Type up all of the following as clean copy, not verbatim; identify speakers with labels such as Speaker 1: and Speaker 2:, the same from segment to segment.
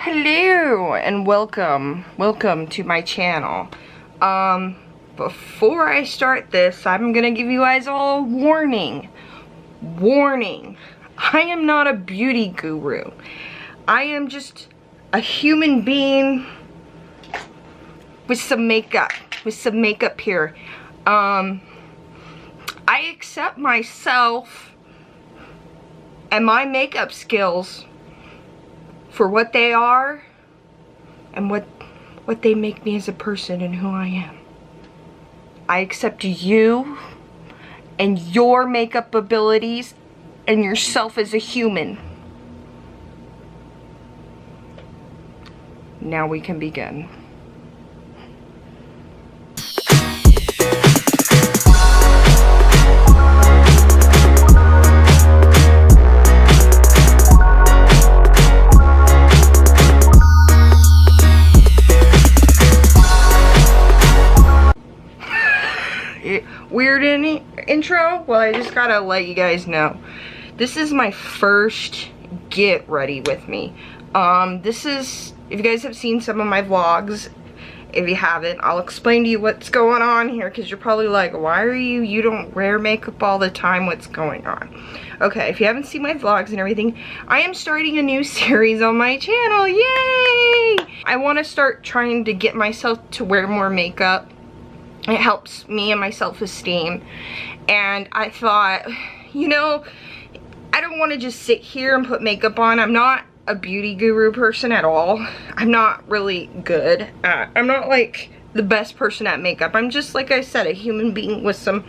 Speaker 1: Hello and welcome to my channel. Before I start this, I'm gonna give you guys all a warning. I am not a beauty guru. I am just a human being with some makeup here. I accept myself and my makeup skills for what they are and what they make me as a person and who I am. I accept you and your makeup abilities and yourself as a human. Now we can begin. Weird intro? Well, I just gotta let you guys know. This is my first get ready with me. This is, if you guys have seen some of my vlogs, if you haven't, I'll explain to you what's going on here, because you're probably like, why are you don't wear makeup all the time, what's going on? Okay, if you haven't seen my vlogs and everything, I am starting a new series on my channel, yay! I want to start trying to get myself to wear more makeup. It helps me and my self-esteem, and I thought, you know, I don't want to just sit here and put makeup on. I'm not a beauty guru person at all. I'm not really good at, I'm not like the best person at makeup. I'm just, like I said, a human being with some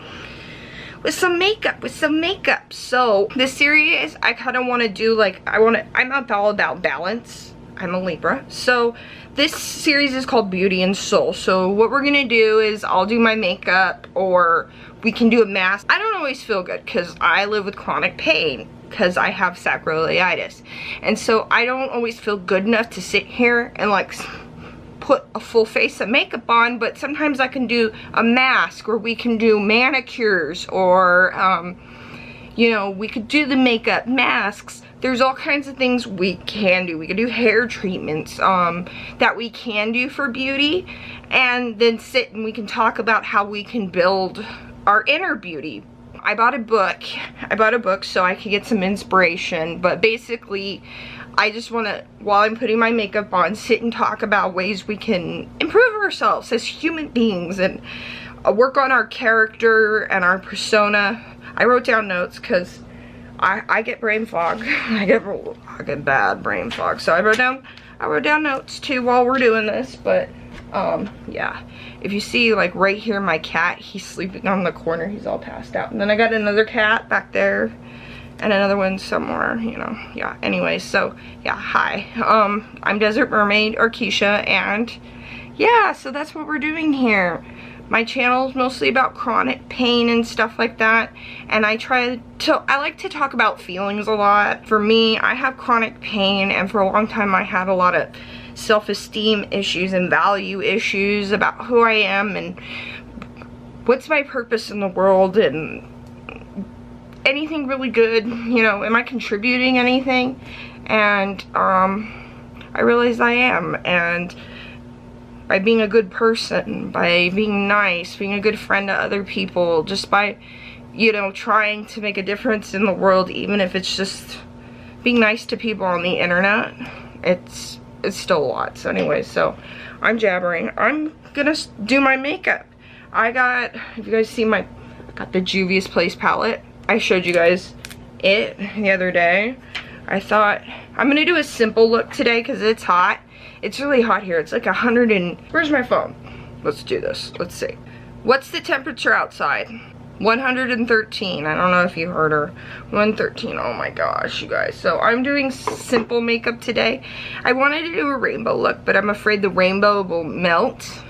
Speaker 1: makeup. So this series, I kind of want to do like, I'm all about balance. I'm a Libra. So this series is called Beauty and Soul. So what we're gonna do is I'll do my makeup, or we can do a mask. I don't always feel good because I live with chronic pain because I have Sacroiliitis. And so I don't always feel good enough to sit here and like put a full face of makeup on, but sometimes I can do a mask, or we can do manicures, or you know, we could do the makeup, masks. There's all kinds of things we can do. We can do hair treatments that we can do for beauty, and then sit and we can talk about how we can build our inner beauty. I bought a book so I could get some inspiration, but basically I just want to, while I'm putting my makeup on, sit and talk about ways we can improve ourselves as human beings and work on our character and our persona. I wrote down notes because I get brain fog. I get bad brain fog. So I wrote down notes too while we're doing this. But yeah, if you see like right here, my cat, he's sleeping on the corner. He's all passed out. And then I got another cat back there and another one somewhere, you know. Yeah, anyway, so yeah, hi. I'm Desert Mermaid, or Keisha, and yeah, so that's what we're doing here. My channel is mostly about chronic pain and stuff like that, and I like to talk about feelings a lot. For me, I have chronic pain, and for a long time I had a lot of self-esteem issues and value issues about who I am and what's my purpose in the world, and anything really good, you know, am I contributing anything? And I realize I am, and by being a good person, by being nice, being a good friend to other people, just by, you know, trying to make a difference in the world, even if it's just being nice to people on the internet, it's still a lot. So anyway, so I'm jabbering. I'm gonna do my makeup. I got, if you guys see I got the Juvia's Place palette. I showed you guys it the other day. I thought I'm gonna do a simple look today because it's hot. It's really hot here. It's like 100 and... Where's my phone? Let's do this. Let's see. What's the temperature outside? 113. I don't know if you heard her. 113. Oh my gosh, you guys. So I'm doing simple makeup today. I wanted to do a rainbow look, but I'm afraid the rainbow will melt.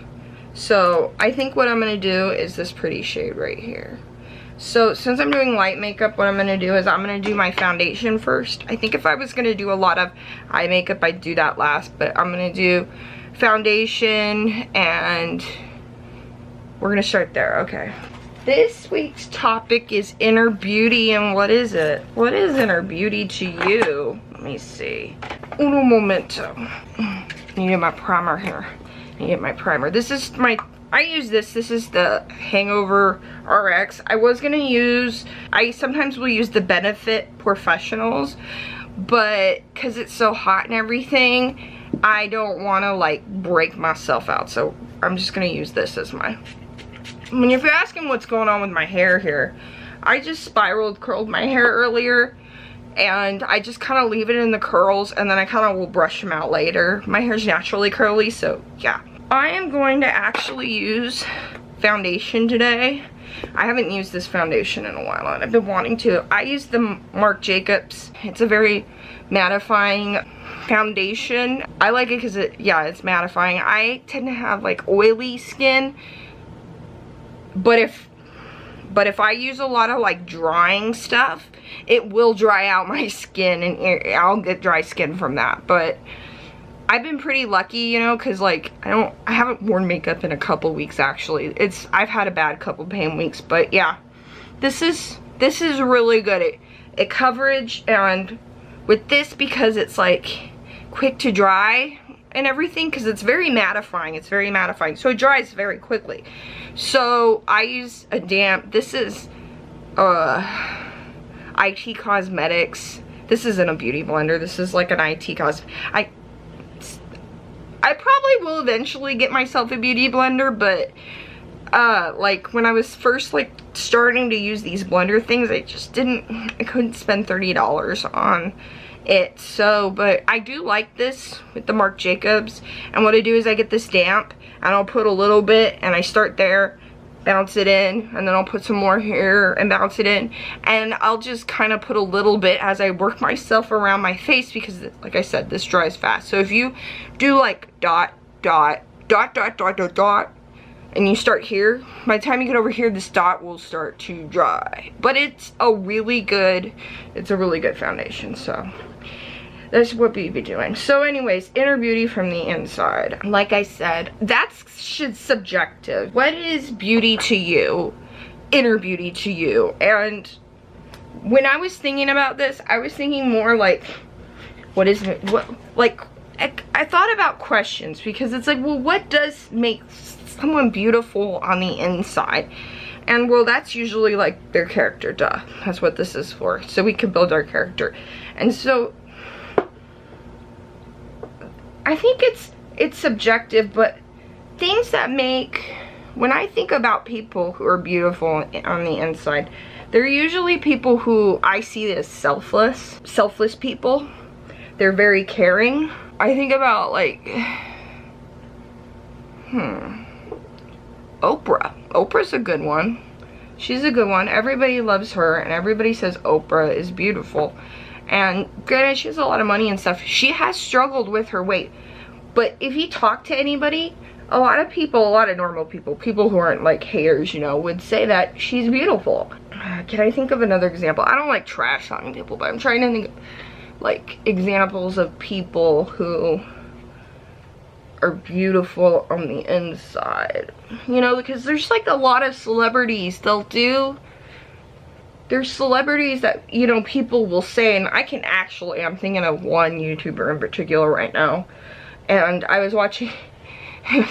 Speaker 1: So I think what I'm going to do is this pretty shade right here. So since I'm doing light makeup, what I'm going to do is I'm going to do my foundation first. I think if I was going to do a lot of eye makeup, I'd do that last. But I'm going to do foundation, and we're going to start there. Okay. This week's topic is inner beauty, and what is it? What is inner beauty to you? Let me see. Uno momento. Need my primer here. Need my primer. This is my, I use this. This is the Hangover RX. I was gonna use, I sometimes will use the Benefit Professionals, but because it's so hot and everything, I don't want to like break myself out. So I'm just gonna use this as my, I mean, if you're asking what's going on with my hair here, I just curled my hair earlier, and I just kind of leave it in the curls, and then I kind of will brush them out later. My hair's naturally curly, so yeah. I am going to actually use foundation today. I haven't used this foundation in a while, and I've been wanting to. I use the Marc Jacobs. It's a very mattifying foundation. I like it because it's mattifying. I tend to have like oily skin, but if I use a lot of like drying stuff, it will dry out my skin, and I'll get dry skin from that. But I've been pretty lucky, you know, because like I haven't worn makeup in a couple weeks actually. I've had a bad couple pain weeks, but yeah, this is really good at coverage, and with this, because it's like quick to dry and everything, because it's very mattifying, so it dries very quickly. So I use a damp, this is IT Cosmetics. This isn't a beauty blender, this is like an IT I probably will eventually get myself a beauty blender, but like when I was first like starting to use these blender things, I couldn't spend $30 on it. So, but I do like this with the Marc Jacobs, and what I do is I get this damp, and I'll put a little bit, and I start there, bounce it in, and then I'll put some more here and bounce it in, and I'll just kind of put a little bit as I work myself around my face, because like I said, this dries fast. So if you do like dot, dot, dot, dot, dot, dot, dot, and you start here, by the time you get over here, this dot will start to dry. But it's a really good foundation, so that's what we be doing. So anyways, inner beauty from the inside. Like I said, that's subjective. What is beauty to you? Inner beauty to you? And when I was thinking about this, I was thinking more like, what is it? What, like, I thought about questions, because it's like, well, what does make someone beautiful on the inside? And well, that's usually like their character, duh. That's what this is for. So we can build our character. And so I think it's subjective, but things that make, when I think about people who are beautiful on the inside, they're usually people who I see as selfless people. They're very caring. I think about like, Oprah. Oprah's a good one. She's a good one. Everybody loves her, and everybody says Oprah is beautiful. And granted, she has a lot of money and stuff. She has struggled with her weight. But if you talk to anybody, a lot of normal people who aren't like haters, you know, would say that she's beautiful. Can I think of another example? I don't like trash talking people, but I'm trying to think of like examples of people who are beautiful on the inside. You know, because there's like a lot of celebrities, there's celebrities that, you know, people will say, and I'm thinking of one YouTuber in particular right now, and I was watching, I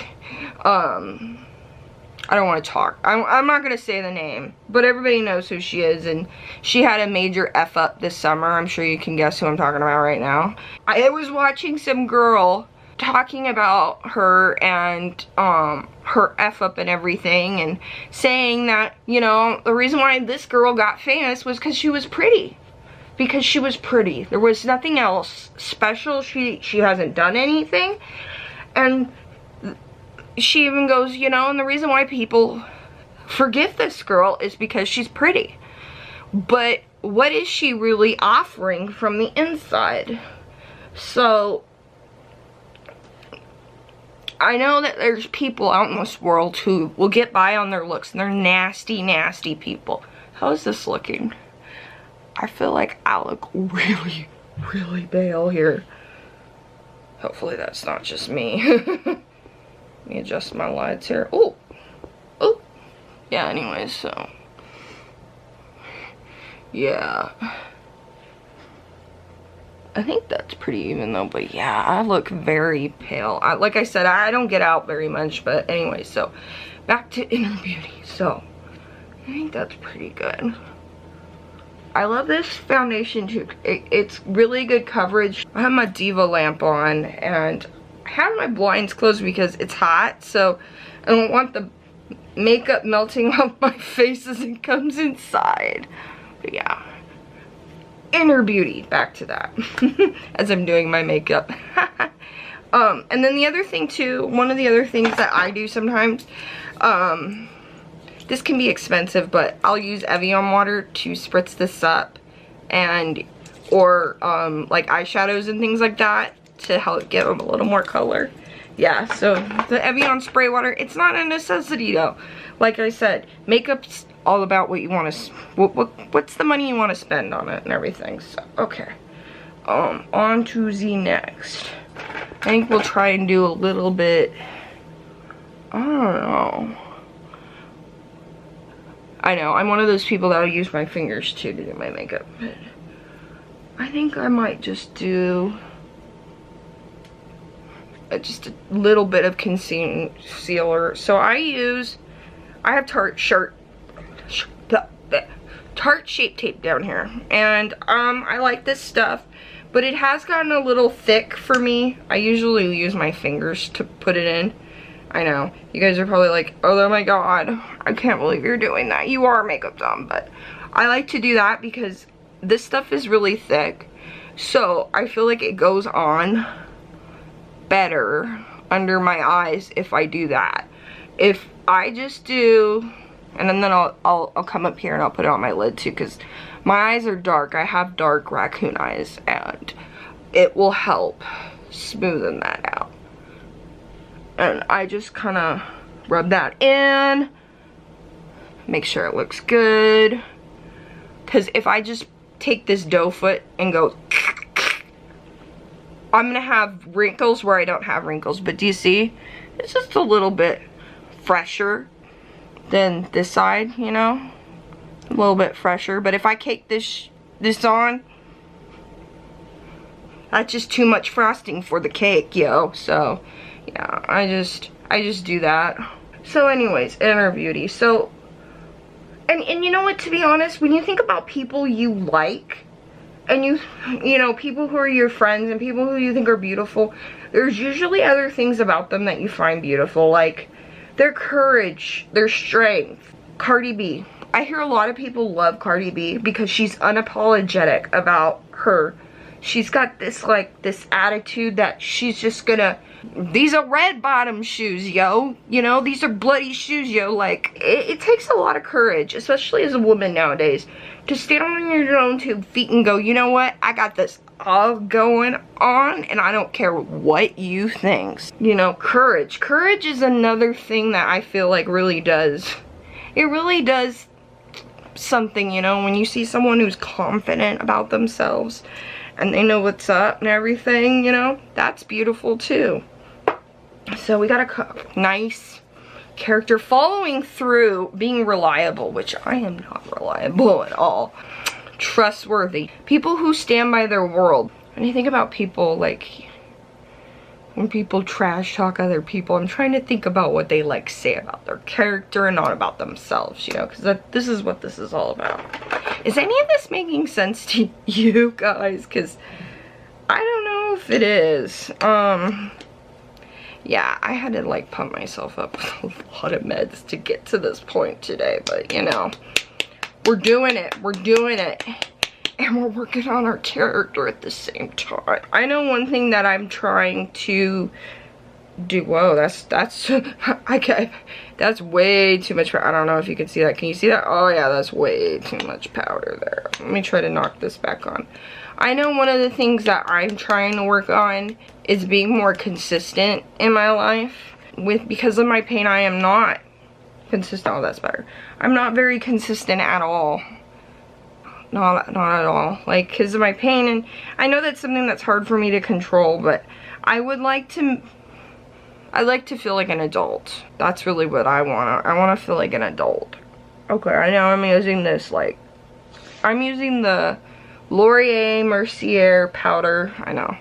Speaker 1: don't want to talk, I'm not going to say the name, but everybody knows who she is, and she had a major F up this summer. I'm sure you can guess who I'm talking about right now. I was watching some girl talking about her and her F up and everything, and saying that, you know, the reason why this girl got famous was because she was pretty. Because she was pretty. There was nothing else special. She hasn't done anything. And she even goes, you know, and the reason why people forgive this girl is because she's pretty. But what is she really offering from the inside? So I know that there's people out in this world who will get by on their looks, and they're nasty, nasty people. How is this looking? I feel like I look really, really pale here. Hopefully that's not just me. Let me adjust my lights here. Oh, oh. Yeah, anyways, so. Yeah. I think that's pretty even though, but yeah, I look very pale. Like I said, I don't get out very much, but anyway, so back to inner beauty. So I think that's pretty good. I love this foundation too. It's really good coverage. I have my Diva lamp on and I have my blinds closed because it's hot, so I don't want the makeup melting off my face as it comes inside. But yeah, inner beauty, back to that as I'm doing my makeup. And then the other thing too, one of the other things that I do sometimes, this can be expensive, but I'll use Evian water to spritz this up, and or like eyeshadows and things like that to help give them a little more color. Yeah, so the Evian spray water, it's not a necessity though. Like I said, makeup's all about what you want to, what's the money you want to spend on it and everything. So, okay. On to the next. I think we'll try and do a little bit, I don't know. I know, I'm one of those people that'll use my fingers too to do my makeup. But I think I might just do just a little bit of concealer. So I have Tarte Shape Tape down here. And I like this stuff, but it has gotten a little thick for me. I usually use my fingers to put it in. I know, you guys are probably like, oh my god, I can't believe you're doing that. You are makeup dumb, but I like to do that because this stuff is really thick. So I feel like it goes on better under my eyes if I do that. If I just do, and then I'll come up here and I'll put it on my lid too, because my eyes are dark. I have dark raccoon eyes, and it will help smoothen that out. And I just kind of rub that in, make sure it looks good. Because if I just take this doe foot and go, I'm gonna have wrinkles where I don't have wrinkles. But do you see? It's just a little bit fresher than this side, you know? A little bit fresher. But if I cake this on, that's just too much frosting for the cake, yo. So yeah, I just do that. So anyways, inner beauty. So, and you know what, to be honest, when you think about people you like, and you know, people who are your friends and people who you think are beautiful, there's usually other things about them that you find beautiful, like their courage, their strength. Cardi B. I hear a lot of people love Cardi B because she's unapologetic about her. She's got this, like, this attitude that she's just gonna, these are red bottom shoes, yo. You know, these are bloody shoes, yo. Like, it takes a lot of courage, especially as a woman nowadays, to stand on your own 2 feet and go, you know what, I got this all going on, and I don't care what you think. You know, courage. Courage is another thing that I feel like really does, it really does something, you know, when you see someone who's confident about themselves and they know what's up and everything, you know, that's beautiful too. So we got a nice character, following through, being reliable, which I am not reliable at all. Trustworthy. People who stand by their word. And you think about people, like, when people trash talk other people, I'm trying to think about what they like say about their character and not about themselves, you know, because this is what this is all about. Is any of this making sense to you guys? Because I don't know if it is. Yeah, I had to like pump myself up with a lot of meds to get to this point today, but you know, we're doing it. We're doing it. And we're working on our character at the same time. I know one thing that I'm trying to do. Whoa, that's okay. That's way too much. I don't know if you can see that. Can you see that? Oh yeah, that's way too much powder there. Let me try to knock this back on. I know one of the things that I'm trying to work on is being more consistent in my life. Because of my pain, I am not consistent. Oh, that's better. I'm not very consistent at all. Not at all. Like, because of my pain, and I know that's something that's hard for me to control, but I would like to, I like to feel like an adult. That's really what I want. I want to feel like an adult. Okay, I know I'm using this, like, I'm using the Laurier Mercier powder. I know.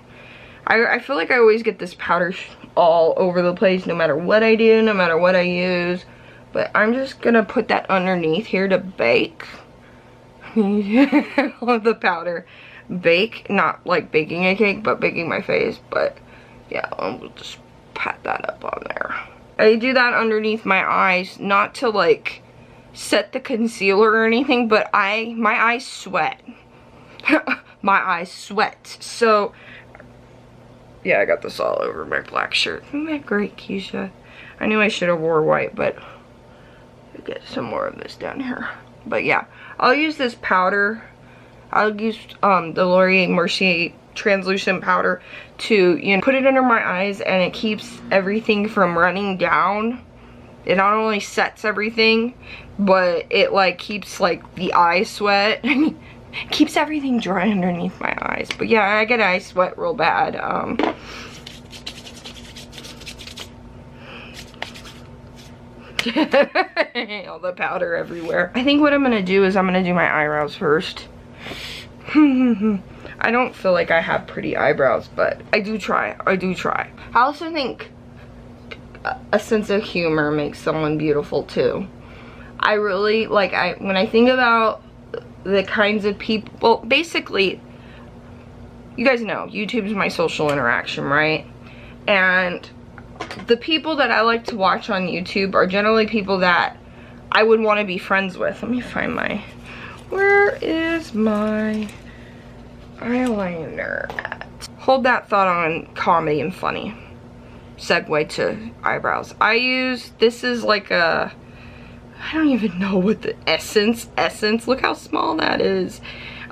Speaker 1: I feel like I always get this powder all over the place no matter what I do, no matter what I use. But I'm just gonna put that underneath here to bake. The powder. Bake, not like baking a cake, but baking my face. But yeah, I'll just pat that up on there. I do that underneath my eyes, not to like set the concealer or anything, but my eyes sweat. My eyes sweat. So yeah, I got this all over my black shirt. Isn't that great, Keisha? I knew I should have wore white, but I'll get some more of this down here. But yeah, I'll use this powder. I'll use the Laurier Mercier translucent powder to, you know, put it under my eyes, and it keeps everything from running down. It not only sets everything, but it like keeps like the eye sweat. Keeps everything dry underneath my eyes. But yeah, I get eye sweat real bad. All the powder everywhere. I think what I'm gonna do is I'm gonna do my eyebrows first. I don't feel like I have pretty eyebrows, but I do try. I do try. I also think a sense of humor makes someone beautiful too. I really like, when I think about the kinds of people, basically, you guys know YouTube's my social interaction, right? And the people that I like to watch on YouTube are generally people that I would want to be friends with. Let me find my, where is my eyeliner at? Hold that thought on comedy and funny. Segue to eyebrows. I use, this is like a, I don't even know what the essence, look how small that is.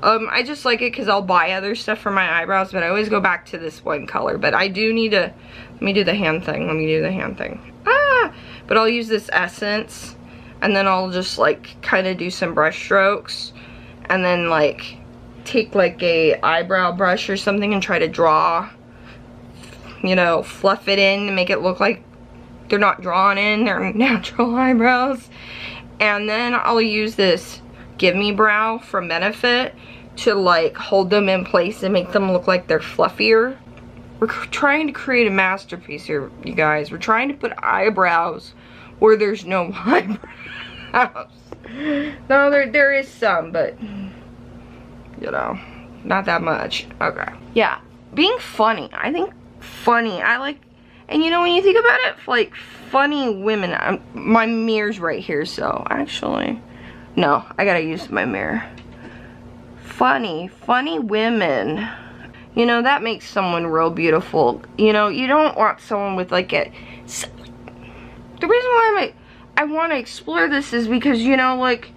Speaker 1: I just like it because I'll buy other stuff for my eyebrows, but I always go back to this one color. But I do need to, let me do the hand thing, but I'll use this essence, and then I'll just like kind of do some brush strokes, and then like take like a eyebrow brush or something and try to draw, you know, fluff it in and make it look like they're not drawn in, they're natural eyebrows. And then I'll use this Give Me Brow from Benefit to like hold them in place and make them look like they're fluffier. We're trying to create a masterpiece here, you guys. We're trying to put eyebrows where there's no eyebrows. No, there is some, but you know, not that much. Okay. Yeah, being funny. I think funny. I like, and you know, when you think about it, like funny women, my mirror's right here, so actually, no, I gotta use my mirror. Funny women, you know, that makes someone real beautiful. You know, you don't want someone with like a, the reason why I want to explore this is because, you know, like,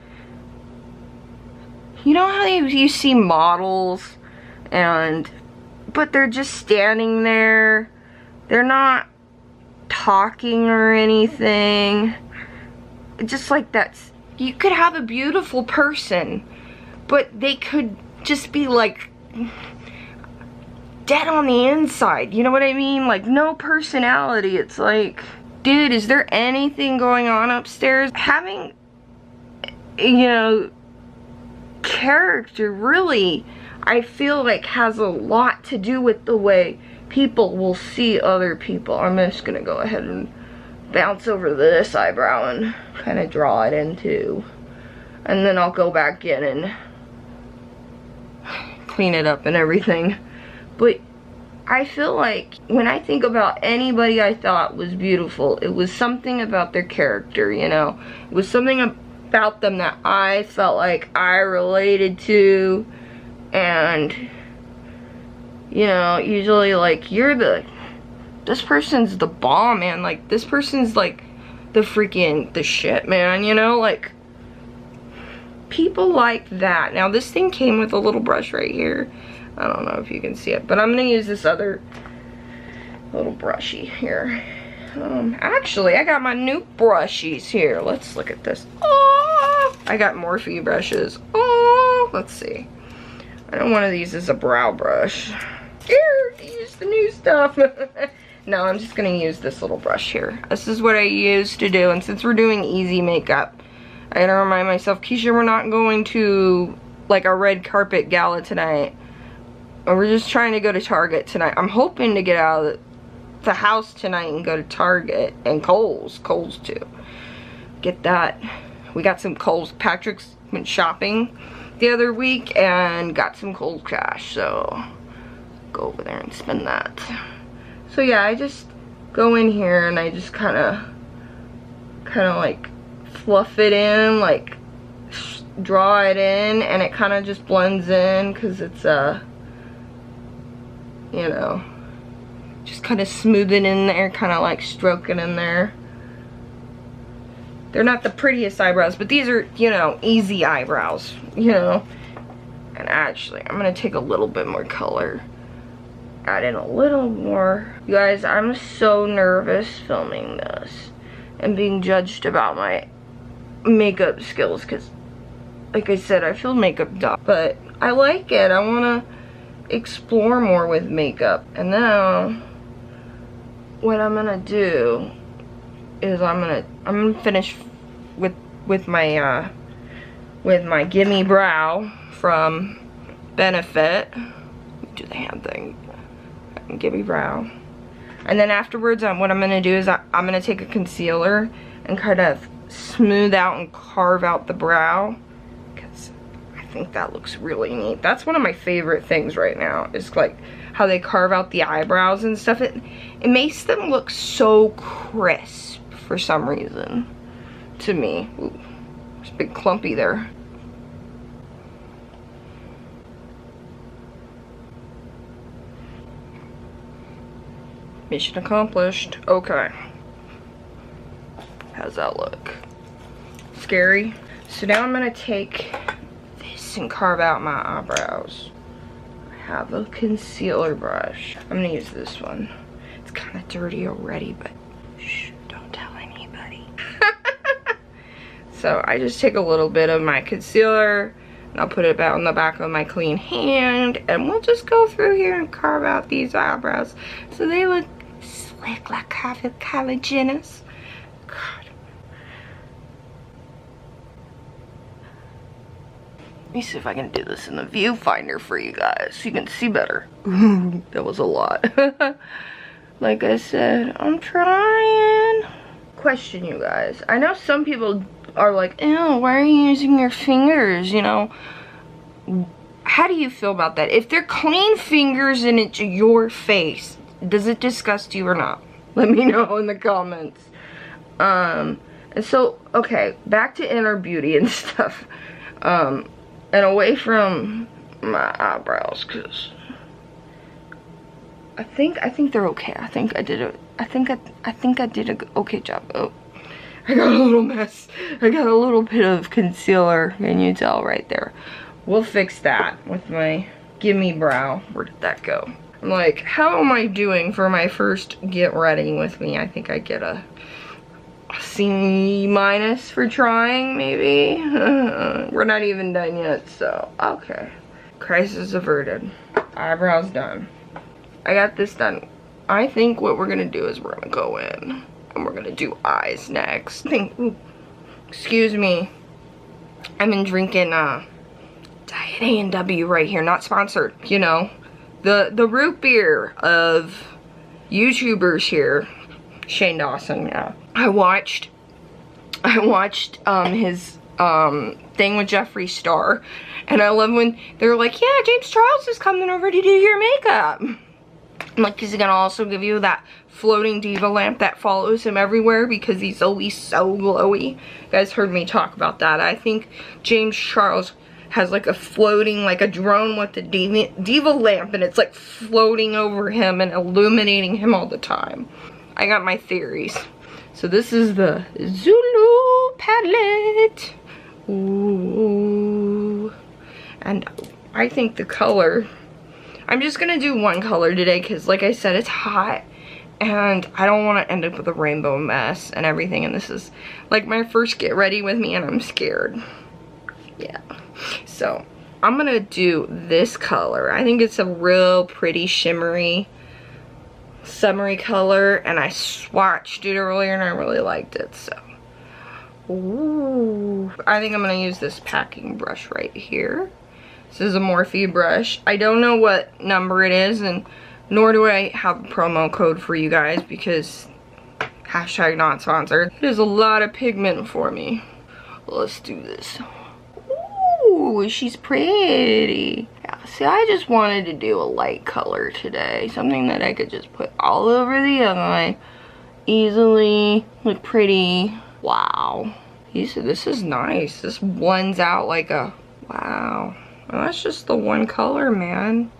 Speaker 1: you know how you see models and, but they're just standing there, they're not talking or anything, just like that's, you could have a beautiful person, but they could just be like dead on the inside, you know what I mean? Like no personality. It's like, dude, is there anything going on upstairs? Having, you know, character really, I feel like has a lot to do with the way people will see other people. I'm just gonna go ahead and bounce over this eyebrow and kind of draw it in too, and then I'll go back in and clean it up and everything. But I feel like when I think about anybody I thought was beautiful, it was something about their character, you know? It was something about them that I felt like I related to, and, you know, usually like, this person's the bomb, man. Like, this person's like the shit, man, you know? Like, people like that. Now, this thing came with a little brush right here. I don't know if you can see it, but I'm gonna use this other little brushy here. Actually, I got my new brushies here. Let's look at this. Oh, I got Morphe brushes. Oh, let's see. I know one of these is a brow brush. Here, use the new stuff. No, I'm just gonna use this little brush here. This is what I used to do, and since we're doing easy makeup, I gotta remind myself, Keisha, we're not going to like a red carpet gala tonight. And we're just trying to go to Target tonight. I'm hoping to get out of the house tonight and go to Target and Kohl's too. Get that. We got some Kohl's. Patrick's went shopping the other week and got some Kohl's cash, so go over there and spend that. So yeah, I just go in here and I just kind of like fluff it in, like draw it in, and it kind of just blends in because it's you know, just kind of smooth it in there, kind of like stroke it in there. They're not the prettiest eyebrows, but these are, you know, easy eyebrows, you know. And actually, I'm gonna take a little bit more color, add in a little more. You guys, I'm so nervous filming this and being judged about my makeup skills because, like I said, I feel makeup dumb, but I like it. I wanna explore more with makeup. And now what I'm gonna do is I'm gonna finish with my Gimme Brow from Benefit. Do the hand thing. Gimme Brow. And then afterwards, what I'm gonna do is I'm gonna take a concealer and kind of smooth out and carve out the brow, because I think that looks really neat. That's one of my favorite things right now, is like how they carve out the eyebrows and stuff. It makes them look so crisp for some reason to me. Ooh, there's a big clumpy there. Mission accomplished. Okay. How's that look? Scary? So now I'm gonna take this and carve out my eyebrows. I have a concealer brush. I'm gonna use this one. It's kind of dirty already, but shh, don't tell anybody. So I just take a little bit of my concealer and I'll put it about on the back of my clean hand, and we'll just go through here and carve out these eyebrows so they look slick like Kylie Jenner's. God. Let me see if I can do this in the viewfinder for you guys so you can see better. That was a lot. Like I said, I'm trying. Question, you guys. I know some people are like, ew, why are you using your fingers, you know? How do you feel about that? If they're clean fingers and it's your face, does it disgust you or not? Let me know in the comments. And so, okay, back to inner beauty and stuff. And away from my eyebrows, because I think they're okay. I think I did a okay job. Oh, I got a little mess. I got a little bit of concealer, can you tell right there? We'll fix that with my Gimme Brow. Where did that go? I'm like, how am I doing for my first get ready with me? I think I get a C- for trying, maybe. We're not even done yet, so okay. Crisis averted. Eyebrows done. I got this done. I think what we're gonna do is we're gonna go in and we're gonna do eyes next. Ooh, excuse me. I've been drinking Diet A&W right here, not sponsored, you know. The root beer of YouTubers here. Shane Dawson, yeah. I watched his thing with Jeffree Star, and I love when they're like, yeah, James Charles is coming over to do your makeup. I'm like, he's gonna also give you that floating diva lamp that follows him everywhere because he's always so glowy. You guys heard me talk about that. I think James Charles has like a floating, like a drone with the diva lamp, and it's like floating over him and illuminating him all the time. I got my theories. So this is the Zulu Palette. Ooh. And I think the color, I'm just gonna do one color today because like I said, it's hot and I don't want to end up with a rainbow mess and everything, and this is like my first get ready with me and I'm scared. Yeah. So I'm gonna do this color. I think it's a real pretty shimmery summery color, and I swatched it earlier and I really liked it, so. Ooh. I think I'm gonna use this packing brush right here This is a Morphe brush. I don't know what number it is, and nor do I have a promo code for you guys because hashtag not sponsored. It is a lot of pigment for me. Let's do this. Ooh, she's pretty. Yeah, see, I just wanted to do a light color today. Something that I could just put all over the eye. Easily, look pretty. Wow. This is nice. This blends out like a, wow. Well, that's just the one color, man.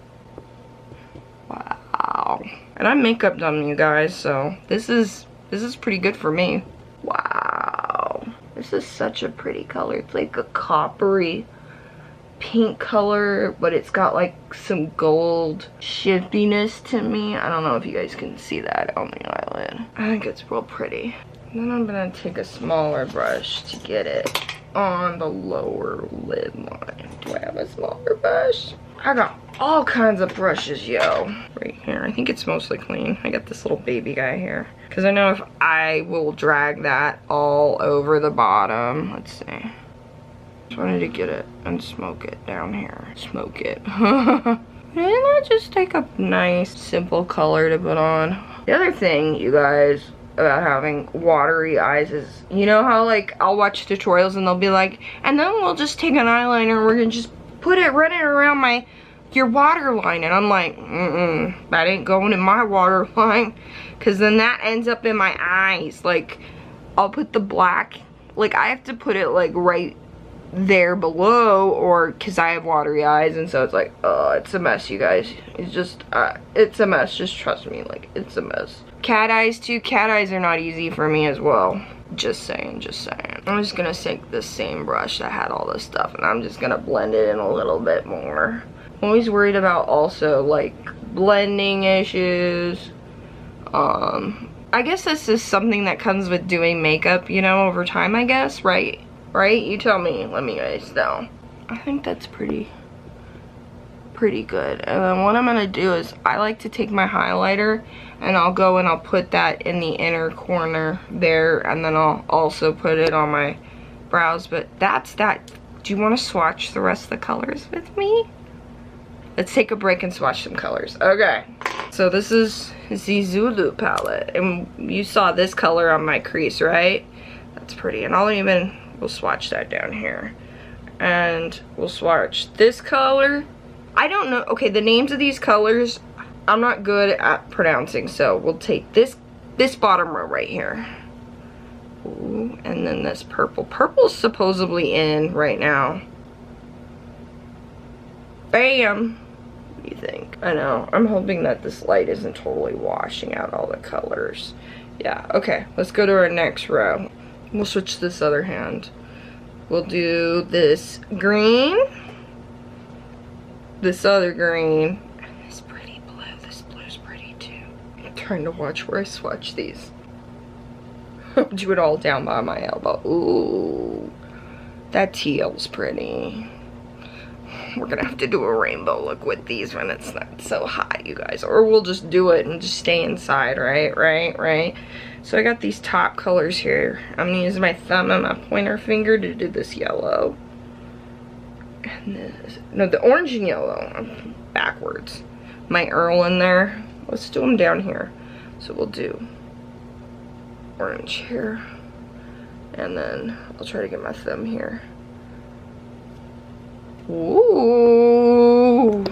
Speaker 1: Wow. And I'm makeup done, you guys, so this is pretty good for me. Wow. This is such a pretty color. It's like a coppery pink color, but it's got like some gold shiftiness to me. I don't know if you guys can see that on the eyelid. I think it's real pretty. And then I'm gonna take a smaller brush to get it on the lower lid line. Do I have a smaller brush? I got all kinds of brushes, yo. Right here, I think it's mostly clean. I got this little baby guy here. Because I know if I will drag that all over the bottom. Let's see. Just wanted to get it and smoke it down here. Smoke it. And I just take a nice, simple color to put on. The other thing, you guys, about having watery eyes is, you know how like I'll watch tutorials and they'll be like, and then we'll just take an eyeliner and we're gonna just put it running around your waterline, and I'm like, that ain't going in my waterline, because then that ends up in my eyes. Like, I'll put the black, like I have to put it like right there below, or because I have watery eyes, and so it's like, oh, it's a mess, you guys. It's just, it's a mess, just trust me, like, it's a mess. Cat eyes too, cat eyes are not easy for me as well. Just saying, just saying. I'm just gonna take the same brush that had all this stuff, and I'm just gonna blend it in a little bit more. I'm always worried about also like blending issues. I guess this is something that comes with doing makeup, you know, over time, I guess, right? Right? You tell me, let me guys know. I think that's pretty good. And then what I'm gonna do is I like to take my highlighter and I'll go and I'll put that in the inner corner there, and then I'll also put it on my brows. But that's that. Do you want to swatch the rest of the colors with me? Let's take a break and swatch some colors. Okay, so this is the Zulu palette, and you saw this color on my crease, right? That's pretty. And we'll swatch that down here, and we'll swatch this color. I don't know, okay, the names of these colors I'm not good at pronouncing, so we'll take this bottom row right here. Ooh, and then this purple. Purple's supposedly in right now. Bam! What do you think? I know, I'm hoping that this light isn't totally washing out all the colors. Yeah, okay, let's go to our next row. We'll switch this other hand. We'll do this green, this other green, and this pretty blue. This blue's pretty too. I'm trying to watch where I swatch these. Do it all down by my elbow. Ooh, that teal's pretty. We're gonna have to do a rainbow look with these when it's not so hot, you guys. Or we'll just do it and just stay inside, right? So I got these top colors here. I'm gonna use my thumb and my pointer finger to do this yellow. And this, no, the orange and yellow, backwards. My Earl in there. Let's do them down here. So we'll do orange here. And then I'll try to get my thumb here. Ooh.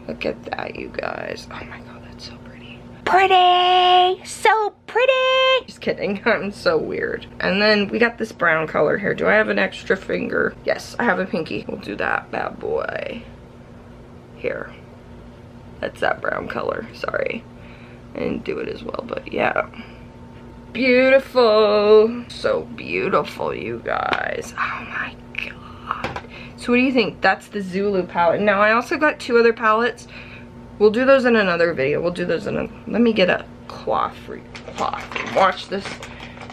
Speaker 1: Look at that, you guys. Oh my god, that's so pretty. Pretty! So pretty! Just kidding, I'm so weird. And then we got this brown color here. Do I have an extra finger? Yes, I have a pinky. We'll do that bad boy. Here. That's that brown color, sorry. I didn't do it as well, but yeah. Beautiful. So beautiful, you guys. Oh my god. So what do you think? That's the Zulu palette. Now I also got two other palettes. We'll do those in another video. We'll do those in a, let me get a cloth for you. Wash this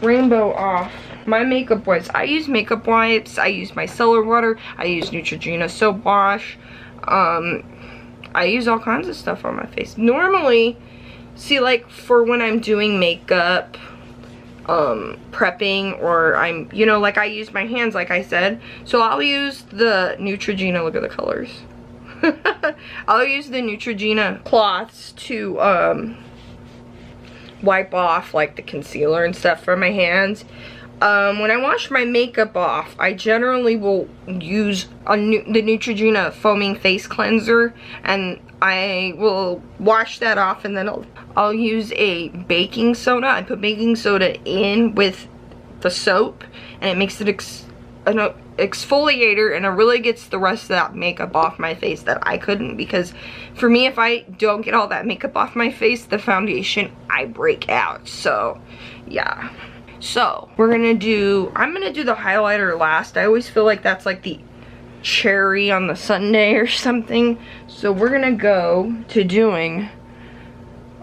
Speaker 1: rainbow off. My makeup wipes. I use makeup wipes. I use micellar water. I use Neutrogena soap wash. I use all kinds of stuff on my face. Normally, see, like for when I'm doing makeup, prepping, or I'm, you know, like I use my hands like I said. So I'll use the Neutrogena, look at the colors. I'll use the Neutrogena cloths to wipe off like the concealer and stuff from my hands. When I wash my makeup off, I generally will use the Neutrogena foaming face cleanser, and I will wash that off, and then I'll use a baking soda. I put baking soda in with the soap, and it makes it an exfoliator, and it really gets the rest of that makeup off my face that I couldn't, because for me, if I don't get all that makeup off my face, the foundation, I break out. So yeah. So I'm gonna do the highlighter last. I always feel like that's like the cherry on the sundae or something. So we're gonna go to doing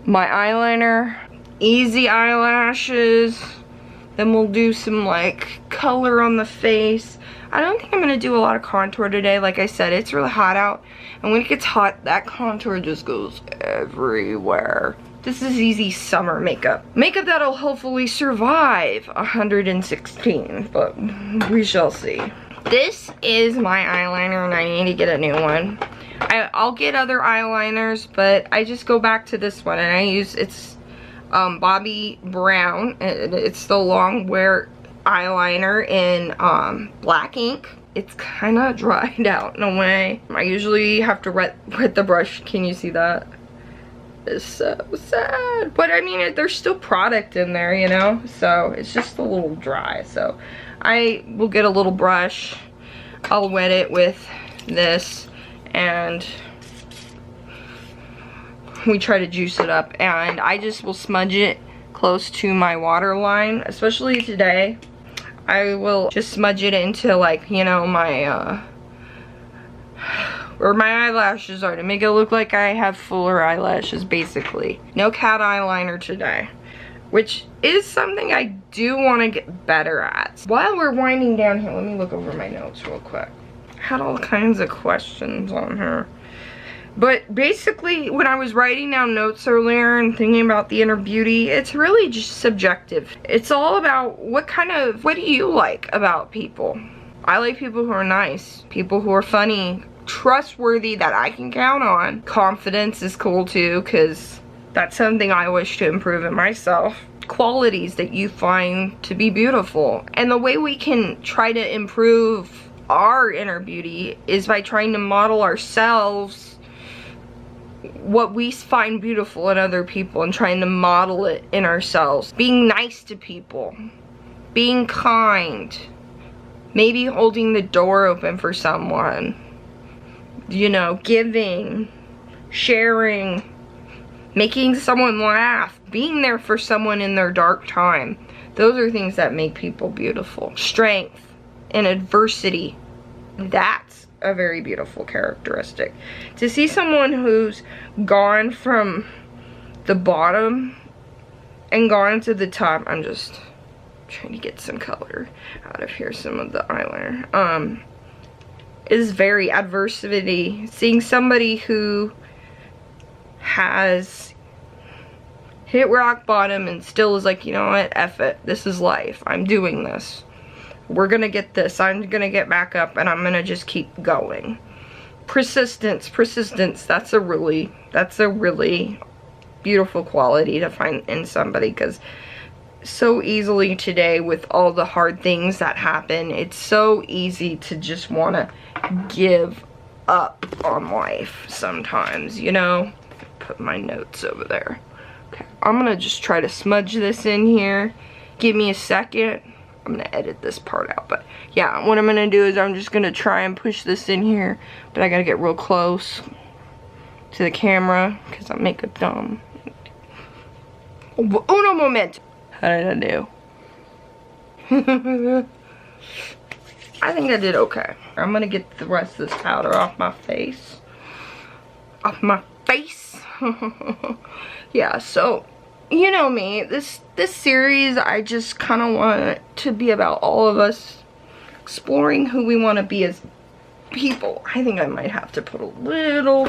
Speaker 1: my eyeliner, easy eyelashes, then we'll do some like color on the face. I don't think I'm gonna do a lot of contour today. Like I said, it's really hot out, and when it gets hot, that contour just goes everywhere. This is easy summer makeup. Makeup that'll hopefully survive 116, but we shall see. This is my eyeliner, and I need to get a new one. I'll get other eyeliners, but I just go back to this one, and I use, it's Bobbi Brown. It's the long wear eyeliner in black ink. It's kind of dried out in a way. I usually have to wet the brush. Can you see that? It's so sad, but I mean, there's still product in there, you know, so it's just a little dry. So I will get a little brush, I'll wet it with this, and we try to juice it up, and I just will smudge it close to my waterline. Especially today, I will just smudge it into, like, you know, my where my eyelashes are, to make it look like I have fuller eyelashes, basically. No cat eyeliner today, which is something I do want to get better at. While we're winding down here, let me look over my notes real quick. I had all kinds of questions on here. But basically, when I was writing down notes earlier and thinking about the inner beauty, it's really just subjective. It's all about what do you like about people? I like people who are nice, people who are funny, trustworthy, that I can count on. Confidence is cool too, because that's something I wish to improve in myself. Qualities that you find to be beautiful. And the way we can try to improve our inner beauty is by trying to model ourselves what we find beautiful in other people, and trying to model it in ourselves. Being nice to people, being kind, maybe holding the door open for someone, you know, giving, sharing, making someone laugh, being there for someone in their dark time. Those are things that make people beautiful. Strength in adversity, that's a very beautiful characteristic. To see someone who's gone from the bottom and gone to the top, I'm just trying to get some color out of here, some of the eyeliner, is very adversity. Seeing somebody who has hit rock bottom and still is like, you know what, F it, this is life, I'm doing this, we're gonna get this, I'm gonna get back up, and I'm gonna just keep going. Persistence, that's a really beautiful quality to find in somebody, because so easily today, with all the hard things that happen, it's so easy to just want to give up on life sometimes, you know. Put my notes over there. Okay, I'm gonna just try to smudge this in here. Give me a second. I'm gonna edit this part out, but yeah, what I'm gonna do is I'm just gonna try and push this in here, but I gotta get real close to the camera because I make a dumb. Uno momento. How did I do? I think I did okay. I'm gonna get the rest of this powder off my face. Off my face. Yeah, so you know me. This series, I just kind of want it to be about all of us exploring who we want to be as people. I think I might have to put a little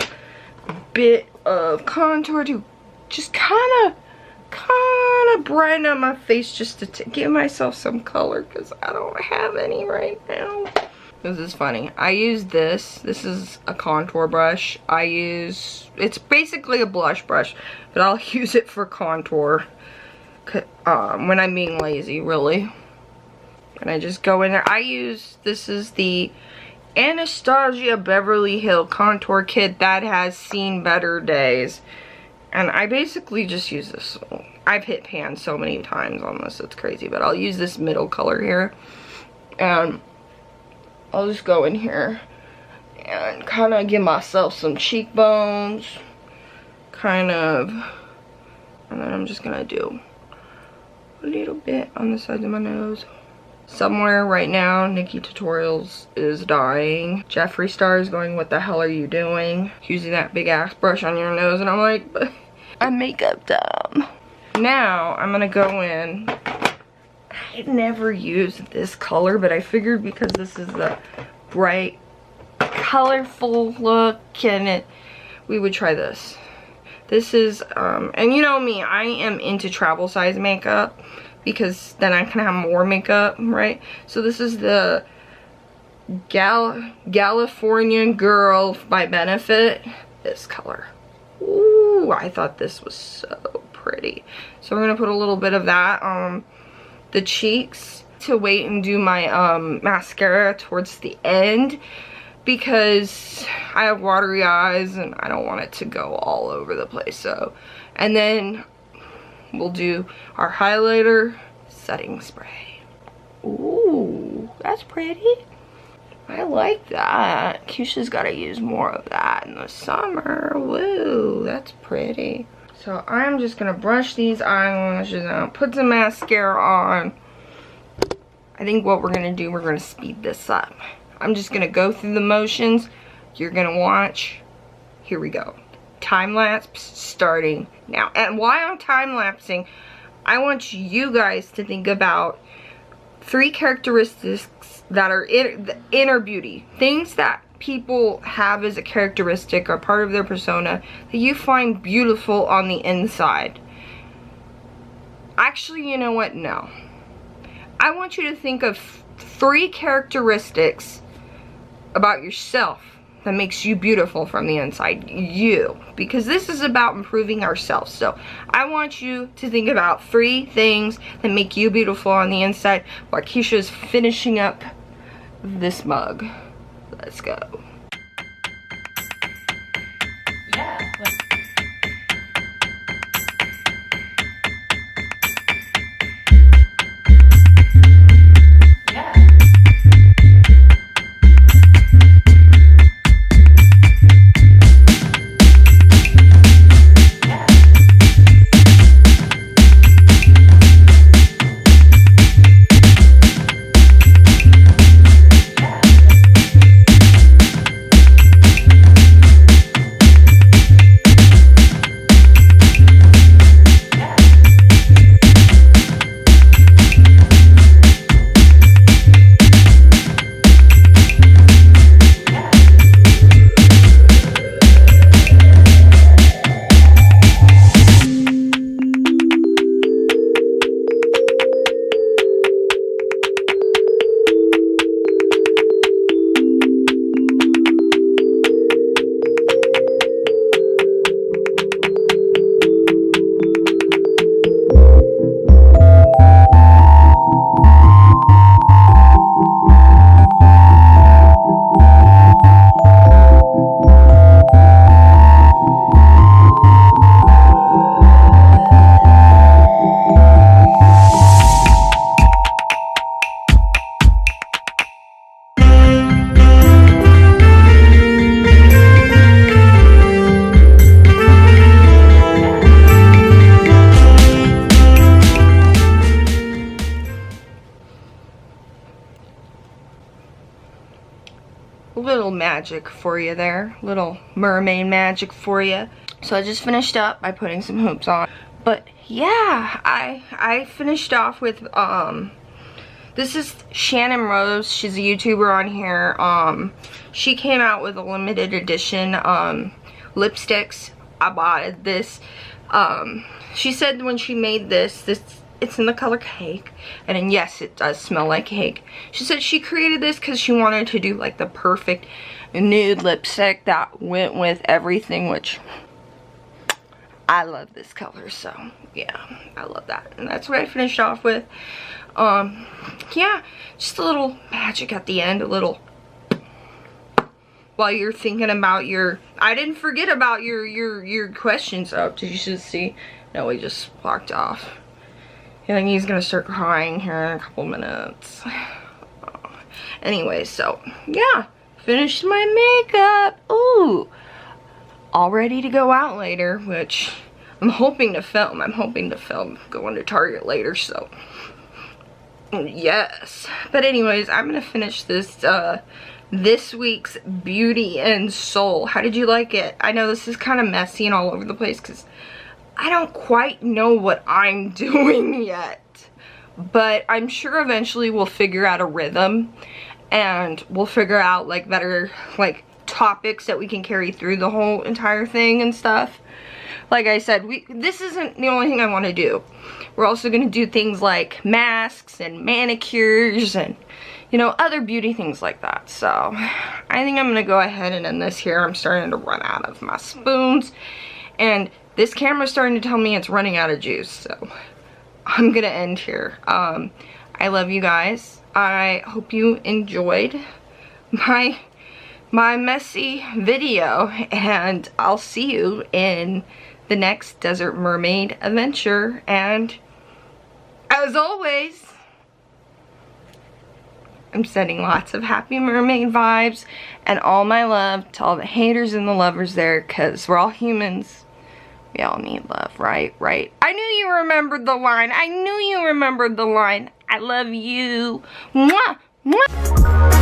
Speaker 1: bit of contour to just kind of brighten up my face just to give myself some color because I don't have any right now. This is funny. I use this. This is a contour brush. It's basically a blush brush, but I'll use it for contour when I'm being lazy, really. And I just go in there. This is the Anastasia Beverly Hill Contour Kit that has seen better days. And I basically just use this. I've hit pan so many times on this, it's crazy. But I'll use this middle color here. And I'll just go in here and kind of give myself some cheekbones. And then I'm just going to do a little bit on the sides of my nose. Somewhere right now, Nikki Tutorials is dying. Jeffree Star is going, what the hell are you doing? Using that big ass brush on your nose. And I'm like, but I'm makeup dumb. Now, I'm going to go in. I never use this color, but I figured because this is the bright, colorful look, and we would try this. This is, and you know me, I am into travel size makeup because then I can have more makeup, right? So this is the Californian Girl by Benefit. This color. Ooh, I thought this was so pretty. So we're gonna put a little bit of that on the cheeks to wait and do my mascara towards the end because I have watery eyes and I don't want it to go all over the place. So, and then we'll do our highlighter setting spray. Ooh, that's pretty. I like that. Keisha's got to use more of that in the summer. Woo, that's pretty. So I'm just going to brush these eyelashes out, put some mascara on. I think what we're going to do, we're going to speed this up. I'm just going to go through the motions. You're going to watch. Here we go. Time lapse starting now. And while I'm time lapsing, I want you guys to think about 3 characteristics that are inner beauty. Things that people have as a characteristic or part of their persona that you find beautiful on the inside. Actually, you know what? No. I want you to think of 3 characteristics about yourself that makes you beautiful from the inside. You. Because this is about improving ourselves. So I want you to think about 3 things that make you beautiful on the inside while Keisha's finishing up this mug. Let's go.
Speaker 2: Yeah.
Speaker 1: Little magic for you there. Little mermaid magic for you. So I just finished up by putting some hoops on. But yeah, I finished off with this is Shannon Rose. She's a YouTuber on here. She came out with a limited edition lipsticks. I bought this She said when she made this it's in the color cake, and then yes, it does smell like cake. She said she created this because she wanted to do like the perfect nude lipstick that went with everything, which I love this color, so yeah, I love that. And that's what I finished off with. Yeah, just a little magic at the end, a little, while you're thinking about your, I didn't forget about your questions up. Did you just see? No, he just walked off. I think he's gonna start crying here in a couple minutes. Anyway, so yeah, finished my makeup. Ooh, all ready to go out later, which I'm hoping to film. Going to Target later, so yes. But anyways, I'm gonna finish this this week's Beauty and Soul. How did you like it? I know this is kind of messy and all over the place because I don't quite know what I'm doing yet, but I'm sure eventually we'll figure out a rhythm, and we'll figure out like better like topics that we can carry through the whole entire thing and stuff. Like I said, this isn't the only thing I want to do. We're also going to do things like masks and manicures and, you know, other beauty things like that. So I think I'm going to go ahead and end this here. I'm starting to run out of my spoons, and this camera's starting to tell me it's running out of juice, so I'm gonna end here. I love you guys. I hope you enjoyed my messy video, and I'll see you in the next Desert Mermaid adventure. And as always, I'm sending lots of happy mermaid vibes and all my love to all the haters and the lovers there, because we're all humans. We all need love, right? Right. I knew you remembered the line. I knew you remembered the line. I love you. Mwah! Mwah!